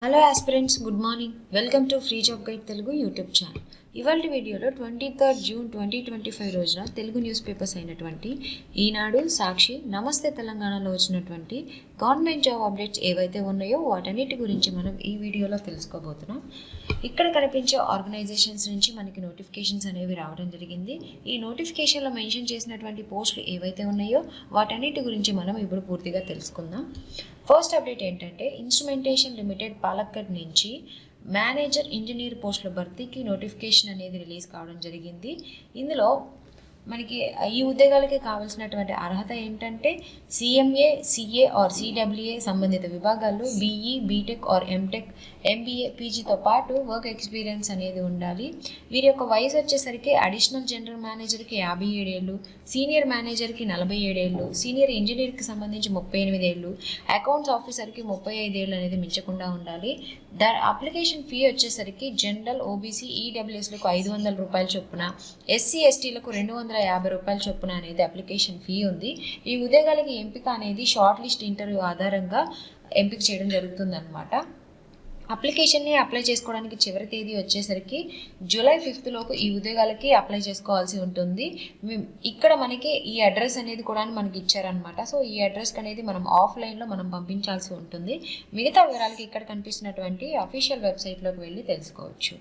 Hello aspirants, good morning. Welcome to free job guide Telugu YouTube channel. ఇవాళ వీడియోలో 23 June 2025 రోజున Telugu news papers అయినటువంటి ఈనాడు, సాక్షి, నమస్తే తెలంగాణలో వచ్చినటువంటి గవర్నమెంట్ జాబ్ అప్డేట్స్ ఏవైతే ఉన్నాయో వాటన్నిటి గురించి మనం ఈ వీడియోలో తెలుసుకోబోతున్నాం. ఇక్కడ కనిపించే ఆర్గనైజేషన్స్ నుంచి మనకి నోటిఫికేషన్స్ అనేవి రావడం జరిగింది. ఈ నోటిఫికేషన్లో మెన్షన్ చేసినటువంటి పోస్టులు ఏవైతే ఉన్నాయో వాటన్నిటి గురించి మనం ఇప్పుడు పూర్తిగా తెలుసుకుందాం. ఫస్ట్ అప్డేట్ ఏంటంటే, ఇన్స్ట్రుమెంటేషన్ లిమిటెడ్ పాలక్కడ్ నుంచి మేనేజర్ ఇంజనీర్ పోస్టుల భర్తీకి నోటిఫికేషన్ అనేది రిలీజ్ కావడం జరిగింది. ఇందులో మనకి ఈ ఉద్యోగాలకి కావాల్సినటువంటి అర్హత ఏంటంటే సిఎంఏ, సిఏ ఆర్ సిడబ్ల్యూఏ సంబంధిత విభాగాల్లో BE, B Tech or M Tech, MBA, పీజీతో పాటు వర్క్ ఎక్స్పీరియన్స్ అనేది ఉండాలి. వీరి యొక్క వయసు వచ్చేసరికి అడిషనల్ జనరల్ మేనేజర్కి 57 ఏళ్ళు, సీనియర్ మేనేజర్కి 47 ఏళ్ళు, సీనియర్ ఇంజనీర్కి సంబంధించి 38 ఏళ్ళు, అకౌంట్స్ ఆఫీసర్కి 35 ఏళ్ళు అనేది మించకుండా ఉండాలి. అప్లికేషన్ ఫీ వచ్చేసరికి జనరల్, ఓబీసీ, ఈడబ్ల్యూఎస్లకు 500 రూపాయల చొప్పున, ఎస్సీ ఎస్టీలకు 250 రూపాయల చొప్పున అనేది అప్లికేషన్ ఫీ ఉంది. ఈ ఉద్యోగాలకి ఎంపిక అనేది షార్ట్ లిస్ట్ ఇంటర్వ్యూ ఆధారంగా ఎంపిక చేయడం జరుగుతుందన్నమాట. అప్లికేషన్ని అప్లై చేసుకోవడానికి చివరి తేదీ వచ్చేసరికి జూలై 5th లోపు ఈ ఉద్యోగాలకి అప్లై చేసుకోవాల్సి ఉంటుంది. ఇక్కడ మనకి ఈ అడ్రస్ అనేది కూడా మనకి ఇచ్చారనమాట. సో ఈ అడ్రస్కి అనేది మనం ఆఫ్లైన్లో మనం పంపించాల్సి ఉంటుంది. మిగతా వివరాలకి ఇక్కడ కనిపిస్తున్నటువంటి అఫీషియల్ వెబ్సైట్లోకి వెళ్ళి తెలుసుకోవచ్చు.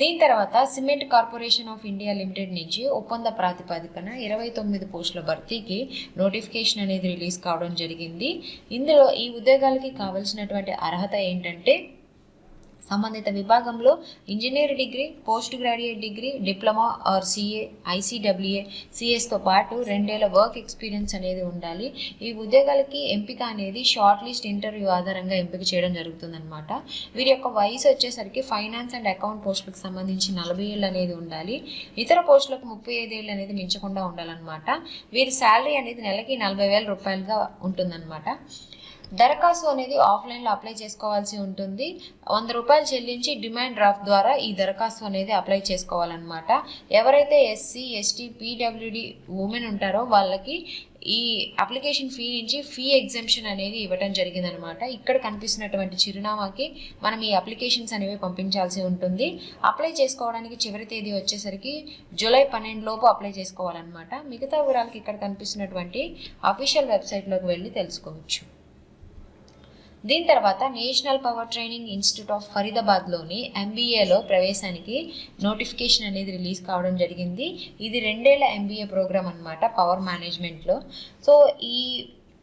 దీని తర్వాత cement corporation of India limited నుంచి ఒప్పంద ప్రాతిపదికన 29 పోస్టుల భర్తీకి నోటిఫికేషన్ అనేది రిలీజ్ కావడం జరిగింది. ఇందులో ఈ ఉద్యోగాలకి కావాల్సినటువంటి అర్హత ఏంటంటే సంబంధిత విభాగంలో engineer degree, post graduate degree, diploma or CA, ICWA, సిఎస్తో పాటు 2 ఏళ్ల వర్క్ ఎక్స్పీరియన్స్ అనేది ఉండాలి. ఈ ఉద్యోగాలకి ఎంపిక అనేది షార్ట్ లిస్ట్ ఇంటర్వ్యూ ఆధారంగా ఎంపిక చేయడం జరుగుతుందన్నమాట. వీరి యొక్క వయసు వచ్చేసరికి ఫైనాన్స్ అండ్ అకౌంట్ పోస్టులకు సంబంధించి 40 ఏళ్ళు అనేది ఉండాలి. ఇతర పోస్టులకు 35 ఏళ్ళు అనేది మించకుండా ఉండాలన్నమాట. వీరి శాలరీ అనేది నెలకి 40,000 రూపాయలుగా ఉంటుందన్నమాట. దరఖాస్తు అనేది ఆఫ్లైన్లో అప్లై చేసుకోవాల్సి ఉంటుంది. 100 రూపాయలు చెల్లించి డిమాండ్ డ్రాఫ్ట్ ద్వారా ఈ దరఖాస్తు అనేది అప్లై చేసుకోవాలన్నమాట. ఎవరైతే ఎస్సీ, ఎస్టీ, పీడబ్ల్యూడి ఉమెన్ ఉంటారో వాళ్ళకి ఈ అప్లికేషన్ ఫీ నుంచి ఫీ ఎగ్జంప్షన్ అనేది ఇవ్వడం జరిగిందనమాట. ఇక్కడ కనిపిస్తున్నటువంటి చిరునామాకి మనం ఈ అప్లికేషన్స్ అనేవి పంపించాల్సి ఉంటుంది. అప్లై చేసుకోవడానికి చివరి తేదీ వచ్చేసరికి జూలై 12 లోపు అప్లై చేసుకోవాలన్నమాట. మిగతా వివరాలకి ఇక్కడ కనిపిస్తున్నటువంటి అఫీషియల్ వెబ్సైట్లోకి వెళ్ళి తెలుసుకోవచ్చు. దీని తర్వాత National Power Training Institute of ఫరీదాబాద్లోని ఎంబీఏలో ప్రవేశానికి నోటిఫికేషన్ అనేది రిలీజ్ కావడం జరిగింది. ఇది 2 ఏళ్ల ఎంబీఏ ప్రోగ్రామ్ అనమాట పవర్ మేనేజ్మెంట్లో. సో ఈ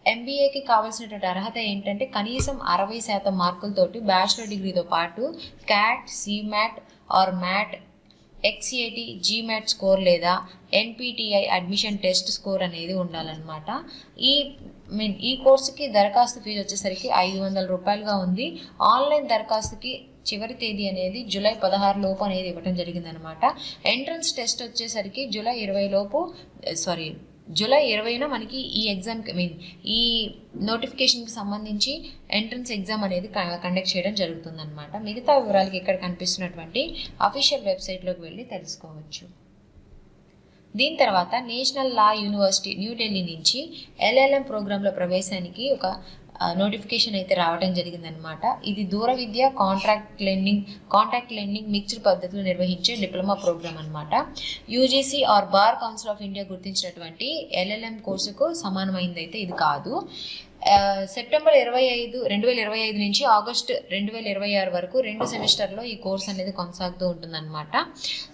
ఎంబీఏకి కావాల్సినటువంటి అర్హత ఏంటంటే కనీసం 60% మార్కులతోటి బ్యాచిలర్ డిగ్రీతో పాటు CAT, CMAT or MAT, XAT, GMAT score లేదా ఎన్పిటిఐ అడ్మిషన్ టెస్ట్ స్కోర్ అనేది ఉండాలన్నమాట. ఈ కోర్సుకి దరఖాస్తు ఫీజు వచ్చేసరికి 500 రూపాయలుగా ఉంది. ఆన్లైన్ దరఖాస్తుకి చివరి తేదీ అనేది జూలై 16 లోపు అనేది ఇవ్వడం జరిగిందనమాట. ఎంట్రన్స్ టెస్ట్ వచ్చేసరికి జూలై 20న మనకి ఈ ఎగ్జామ్కి ఈ నోటిఫికేషన్కి సంబంధించి ఎంట్రన్స్ ఎగ్జామ్ అనేది కండక్ట్ చేయడం జరుగుతుందన్నమాట. మిగతా వివరాలకి ఇక్కడ కనిపిస్తున్నటువంటి అఫీషియల్ వెబ్సైట్లోకి వెళ్ళి తెలుసుకోవచ్చు. దీని తర్వాత నేషనల్ లా యూనివర్సిటీ న్యూఢిల్లీ నుంచి ఎల్ఎల్ఎం ప్రోగ్రాంలో ప్రవేశానికి ఒక నోటిఫికేషన్ అయితే రావడం జరిగిందనమాట. ఇది దూర విద్య, కాంట్రాక్ట్ లెండింగ్ మిక్స్డ్ పద్ధతిలో నిర్వహించే డిప్లొమా ప్రోగ్రామ్ అనమాట. UGC or Bar Council of India గుర్తించినటువంటి ఎల్ఎల్ఎం కోర్సుకు సమానమైంది అయితే ఇది కాదు. సెప్టెంబర్ 25, 2025 నుంచి ఆగస్టు 2026 వరకు 2 సెమిస్టర్లో ఈ కోర్స్ అనేది కొనసాగుతూ ఉంటుందన్నమాట.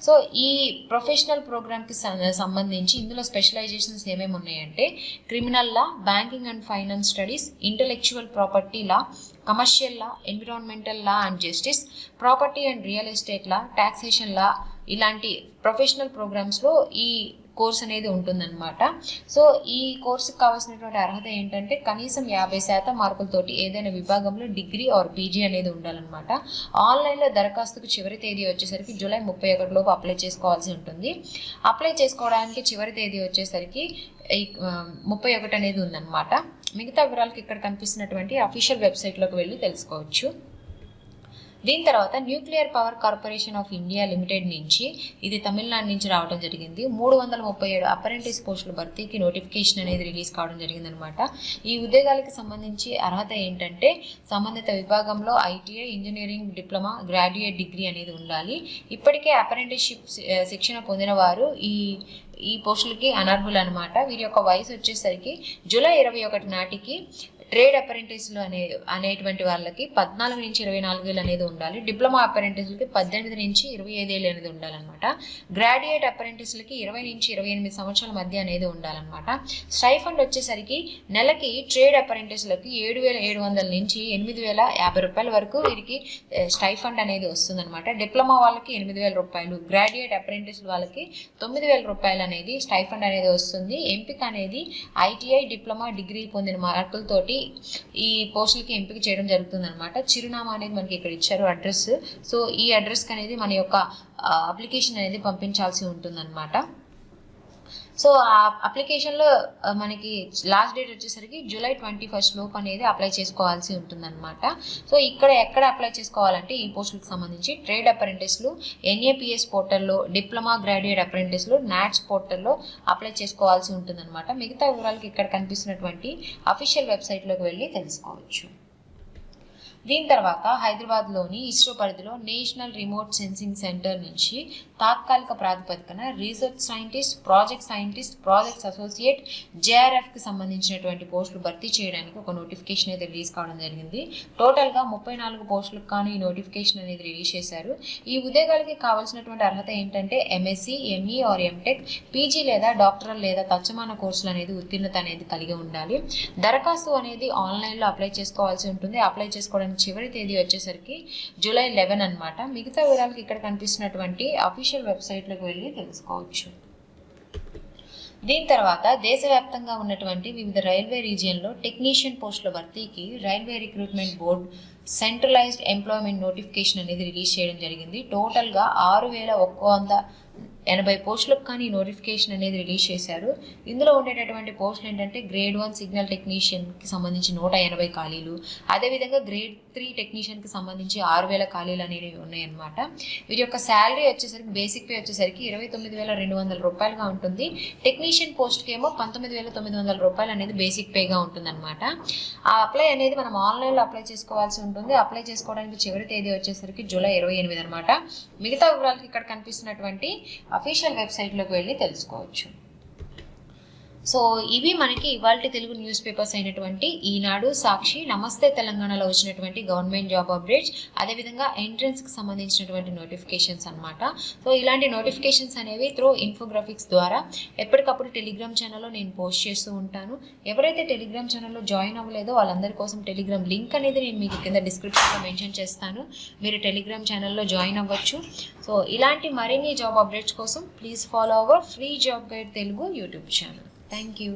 సో ఈ ప్రొఫెషనల్ ప్రోగ్రామ్కి సంబంధించి ఇందులో స్పెషలైజేషన్స్ ఏమేమి ఉన్నాయంటే criminal law, banking and finance studies, intellectual property law, commercial law, environmental law and justice, property and real estate law, taxation law, ఇలాంటి ప్రొఫెషనల్ ప్రోగ్రామ్స్లో ఈ కోర్స్ అనేది ఉంటుందన్నమాట. సో ఈ కోర్సుకు కావాల్సినటువంటి అర్హత ఏంటంటే కనీసం 50% మార్కులతోటి ఏదైనా విభాగంలో డిగ్రీ ఆర్ పీజీ అనేది ఉండాలన్నమాట. ఆన్లైన్లో దరఖాస్తుకు చివరి తేదీ వచ్చేసరికి జూలై 31 లోపు అప్లై చేసుకోవాల్సి ఉంటుంది. అప్లై చేసుకోవడానికి చివరి తేదీ వచ్చేసరికి 31 అనేది ఉందన్నమాట. మిగతా వివరాలకి ఇక్కడ కనిపిస్తున్నటువంటి అఫీషియల్ వెబ్సైట్లోకి వెళ్ళి తెలుసుకోవచ్చు. దీని తర్వాత nuclear power corporation of India limited నుంచి, ఇది తమిళనాడు నుంచి రావడం జరిగింది, 337 అప్రెంటిస్ పోస్టుల భర్తీకి నోటిఫికేషన్ అనేది రిలీజ్ కావడం జరిగిందనమాట. ఈ ఉద్యోగాలకు సంబంధించి అర్హత ఏంటంటే సంబంధిత విభాగంలో ITI, engineering, diploma, graduate degree అనేది ఉండాలి. ఇప్పటికే అప్రెంటిస్షిప్ శిక్షణ పొందిన వారు ఈ పోస్టులకి అనర్హులు అనమాట. వీరి యొక్క వయసు వచ్చేసరికి జూలై 21 నాటికి ట్రేడ్ అప్రెంటిస్లు అనేటువంటి వాళ్ళకి 14 నుంచి 24 ఏళ్ళు అనేది ఉండాలి. డిప్లొమా అప్రెంటిస్లకి 18 నుంచి 25 ఏళ్ళు అనేది ఉండాలన్నమాట. గ్రాడ్యుయేట్ అప్రెంటిస్లకి 20 నుంచి 28 సంవత్సరాల మధ్య అనేది ఉండాలన్నమాట. స్టైఫండ్ వచ్చేసరికి నెలకి ట్రేడ్ అప్రెంటిస్లకి 7,700 నుంచి 8,050 రూపాయల వరకు వీరికి స్టైఫండ్ అనేది వస్తుందన్నమాట. డిప్లొమా వాళ్ళకి 8,000 రూపాయలు, గ్రాడ్యుయేట్ అప్రెంటిస్ వాళ్ళకి 9,000 రూపాయలు అనేది స్టైఫండ్ అనేది వస్తుంది. ఎంపిక అనేది ఐటీఐ, డిప్లొమా, డిగ్రీ పొందిన మార్కులతోటి ఈ పోస్టులకి ఎంపిక చేయడం జరుగుతుంది అనమాట. చిరునామా అనేది మనకి ఇక్కడ ఇచ్చారు, అడ్రస్. సో ఈ అడ్రస్కి అనేది మన యొక్క అప్లికేషన్ అనేది పంపించాల్సి ఉంటుందన్నమాట. సో ఆ అప్లికేషన్లో మనకి లాస్ట్ డేట్ వచ్చేసరికి జూలై 21 లోపు అనేది అప్లై చేసుకోవాల్సి ఉంటుందన్నమాట. సో ఇక్కడ ఎక్కడ అప్లై చేసుకోవాలంటే ఈ పోస్టులకు సంబంధించి ట్రేడ్ అప్రెంటిస్లు NAPS పోర్టల్లో, డిప్లొమా, గ్రాడ్యుయేట్ అప్రెంటిస్లు NATS పోర్టల్లో అప్లై చేసుకోవాల్సి ఉంటుందన్నమాట. మిగతా వివరాలకి ఇక్కడ కనిపిస్తున్నటువంటి అఫీషియల్ వెబ్సైట్లోకి వెళ్ళి తెలుసుకోవచ్చు. దీని తర్వాత హైదరాబాద్లోని ఇస్రో పరిధిలో నేషనల్ రిమోట్ సెన్సింగ్ సెంటర్ నుంచి తాత్కాలిక ప్రాతిపదికన రీసెర్చ్ సైంటిస్ట్, ప్రాజెక్ట్స్ అసోసియేట్, JRFకి సంబంధించినటువంటి పోస్టులు భర్తీ చేయడానికి ఒక నోటిఫికేషన్ అయితే రిలీజ్ కావడం జరిగింది. టోటల్గా 34 పోస్టులకు కానీ ఈ నోటిఫికేషన్ అనేది రిలీజ్ చేశారు. ఈ ఉద్యోగాలకి కావాల్సినటువంటి అర్హత ఏంటంటే MSc, ME or MTech, PG లేదా డాక్టరల్ లేదా తత్సమాన కోర్సులు అనేది ఉత్తీర్ణత అనేది కలిగి ఉండాలి. దరఖాస్తు అనేది ఆన్లైన్లో అప్లై చేసుకోవాల్సి ఉంటుంది. అప్లై చేసుకోవడానికి చివరి తేదీ వచ్చేసరికి జూలై 11 అనమాట. మిగతా వివరాలకి ఇక్కడ కనిపిస్తున్నటువంటి అఫీషియల్ వెబ్సైట్లోకి వెళ్ళి తెలుసుకోవచ్చు. దీని తర్వాత దేశవ్యాప్తంగా ఉన్నటువంటి వివిధ రైల్వే రీజియన్లో టెక్నీషియన్ పోస్టుల భర్తీకి railway recruitment board centralised employment notification అనేది రిలీజ్ చేయడం జరిగింది. టోటల్గా 6,180 పోస్టులకు కానీ నోటిఫికేషన్ అనేది రిలీజ్ చేశారు. ఇందులో ఉండేటటువంటి పోస్టులు ఏంటంటే గ్రేడ్ 1 సిగ్నల్ టెక్నీషియన్కి సంబంధించి 180 ఖాళీలు, అదేవిధంగా గ్రేడ్ 3 టెక్నీషియన్కి సంబంధించి 6,000 ఖాళీలు అనేవి ఉన్నాయన్నమాట. వీరి యొక్క శాలరీ వచ్చేసరికి బేసిక్ పే వచ్చేసరికి 29,200 రూపాయలుగా ఉంటుంది. టెక్నీషియన్ పోస్ట్కి ఏమో 19,900 రూపాయలు అనేది బేసిక్ పేగా ఉంటుందన్నమాట. ఆ అప్లై అనేది మనం ఆన్లైన్లో అప్లై చేసుకోవాల్సి ఉంటుంది. అప్లై చేసుకోవడానికి చివరి తేదీ వచ్చేసరికి జూలై 28 అనమాట. మిగతా వివరాలకి ఇక్కడ కనిపిస్తున్నటువంటి అఫీషియల్ వెబ్సైట్లోకి వెళ్ళి తెలుసుకోవచ్చు. సో ఇవి మనకి ఇవాళ తెలుగు న్యూస్ పేపర్స్ అయినటువంటి ఈనాడు, సాక్షి, నమస్తే తెలంగాణలో వచ్చినటువంటి గవర్నమెంట్ జాబ్ అప్డేట్స్, అదేవిధంగా ఎంట్రన్స్కి సంబంధించినటువంటి నోటిఫికేషన్స్ అనమాట. సో ఇలాంటి నోటిఫికేషన్స్ అనేవి త్రూ ఇన్ఫోగ్రాఫిక్స్ ద్వారా ఎప్పటికప్పుడు టెలిగ్రామ్ ఛానల్లో నేను పోస్ట్ చేస్తూ ఉంటాను. ఎవరైతే టెలిగ్రామ్ ఛానల్లో జాయిన్ అవ్వలేదో వాళ్ళందరి కోసం టెలిగ్రామ్ లింక్ అనేది నేను మీకు కింద డిస్క్రిప్షన్లో మెన్షన్ చేస్తాను. మీరు టెలిగ్రామ్ ఛానల్లో జాయిన్ అవ్వచ్చు. సో ఇలాంటి మరిన్ని జాబ్ అప్డేట్స్ కోసం please follow our free job guide Telugu YouTube channel. Thank you.